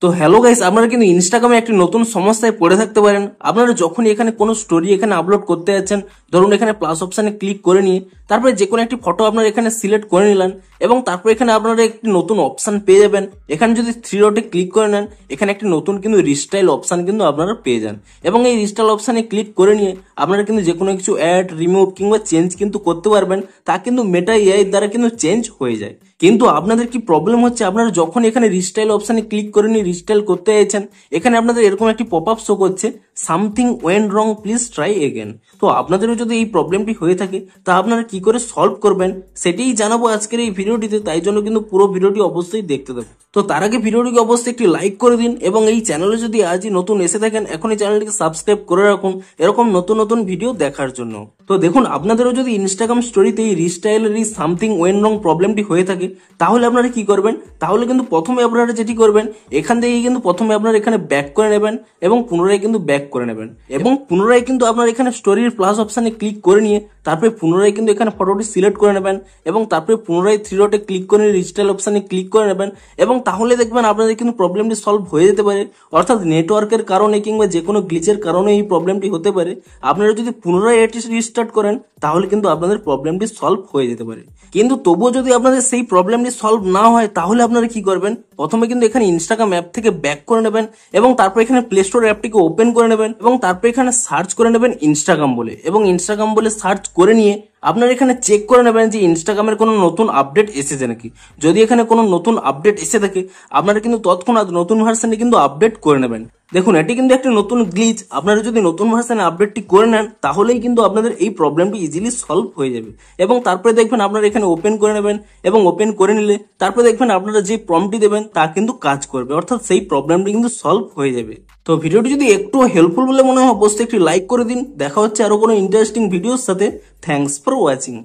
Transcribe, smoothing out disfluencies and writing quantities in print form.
তো hello guys, আপনারা কিন্তু ইনস্টাগ্রামে একটি নতুন সমস্যায় পড়ে থাকতে পারেন। আপনারা যখনই এখানে কোনো স্টোরি এখানে আপলোড করতে যাচ্ছেন, ধরুন এখানে প্লাস অপশানে ক্লিক করে নিয়ে তারপরে যে কোনো একটি ফটো আপনারা এখানে সিলেক্ট করে নিলেন এবং তারপর এখানে আপনারা একটি নতুন অপশান পেয়ে যাবেন। এখানে যদি থ্রি ডটে ক্লিক করে নেন, এখানে একটি নতুন কিন্তু রিস্টাইল অপশান কিন্তু আপনারা পেয়ে যান এবং এই রিস্টাইল অপশানে ক্লিক করে নিয়ে আপনারা কিন্তু যে কোনো কিছু অ্যাড, রিমুভ কিংবা চেঞ্জ কিন্তু করতে পারবেন। তা কিন্তু মেটা এআই দ্বারা কিন্তু চেঞ্জ হয়ে যায়। কিন্তু আপনাদের কি প্রবলেম হচ্ছে, আপনারা যখন এখানে রিস্টাইল অপশানে ক্লিক করে নিয়ে রিস্টাইল করতে চাইছেন, এখানে আপনাদের এরকম একটি পপ আপ শো করছে, something went wrong, please try again. তো আপনাদেরও যদি এই প্রবলেমটি হয়ে থাকে তা আপনারা কি করে সলভ করবেন সেটাই জানাবো আজকের এই ভিডিওটিতে। তাই জন্য কিন্তু পুরো ভিডিওটি অবশ্যই দেখতে দেবো। তো তার আগে ভিডিওটিকে অবশ্যই একটি লাইক করে দিন এবং এই চ্যানেলে যদি আজই নতুন এসে থাকেন, এখন এই চ্যানেলটিকে সাবস্ক্রাইব করে রাখুন এরকম নতুন নতুন ভিডিও দেখার জন্য। তো দেখুন, আপনাদেরও যদি ইনস্টাগ্রাম স্টোরিতে এই রিস্টাইলের এই সামথিং ওয়েন্ট রং প্রবলেমটি হয়ে থাকে, তাহলে আপনারা কি করবেন, তাহলে কিন্তু প্রথমে আপনারা যেটি করবেন, এখান থেকে কিন্তু প্রথমে আপনারা এখানে ব্যাক করে নেবেন এবং পুনরায় কিন্তু ব্যাক করে নেবেন এবং পুনরায় কিন্তু আপনার এখানে স্টোরির প্লাস অপশানে ক্লিক করে নিয়ে তারপরে পুনরায় কিন্তু এখানে ফটোটি সিলেক্ট করে নেবেন এবং তারপরে পুনরায় থ্রি ডটে ক্লিক করে রিস্টাইল অপশানে ক্লিক করে নেবেন এবং তাহলে দেখবেন আপনাদের কিন্তু প্রবলেমটি সলভ হয়ে যেতে পারে। অর্থাৎ নেটওয়ার্কের কারণে কিংবা যে কোনো গ্লিচের কারণে এই প্রবলেমটি হতে পারে। আপনারা যদি পুনরায় এটি রিস্টার্ট করেন তাহলে কিন্তু আপনাদের প্রবলেমটি সলভ হয়ে যেতে পারে। কিন্তু তবুও যদি আপনাদের সেই প্রবলেমটি সলভ না হয়, তাহলে আপনারা কি করবেন, প্রথমে কিন্তু এখানে ইনস্টাগ্রাম অ্যাপ থেকে ব্যাক করে নেবেন এবং তারপর এখানে প্লে স্টোর অ্যাপটিকে ওপেন করে নেবেন এবং তারপর এখানে সার্চ করে নেবেন ইনস্টাগ্রাম বলে এবং ইনস্টাগ্রাম বলে সার্চ করে নিয়ে আপনারা এখানে চেক করে নেবেন যে ইনস্টাগ্রামের কোনো নতুন আপডেট এসেছে নাকি। যদি এখানে কোনো নতুন আপডেট এসে থাকে, আপনারা কিন্তু তৎক্ষণাৎ নতুন ভার্সনে কিন্তু আপডেট করে নেবেন। দেখুন, এটি কিন্তু একটা নতুন গ্লিচ। আপনারা যদি নতুন ভার্সনে আপডেটটি করে নেন, তাহলেই কিন্তু আপনাদের এই প্রবলেমটি ইজিলি সলভ হয়ে যাবে এবং তারপরে দেখবেন আপনারা এখানে ওপেন করে নেবেন এবং ওপেন করে নিলে তারপরে দেখবেন আপনারা যে প্রম্পটটি দেবেন তা কিন্তু কাজ করবে, অর্থাৎ সেই প্রবলেমটি কিন্তু সলভ হয়ে যাবে। তো ভিডিওটি যদি একটু হেল্পফুল বলে মনে হয়, অবশ্যই একটি লাইক করে দিন। দেখা হচ্ছে আরো কোনো ইন্টারেস্টিং ভিডিওর সাথে। Thanks for watching.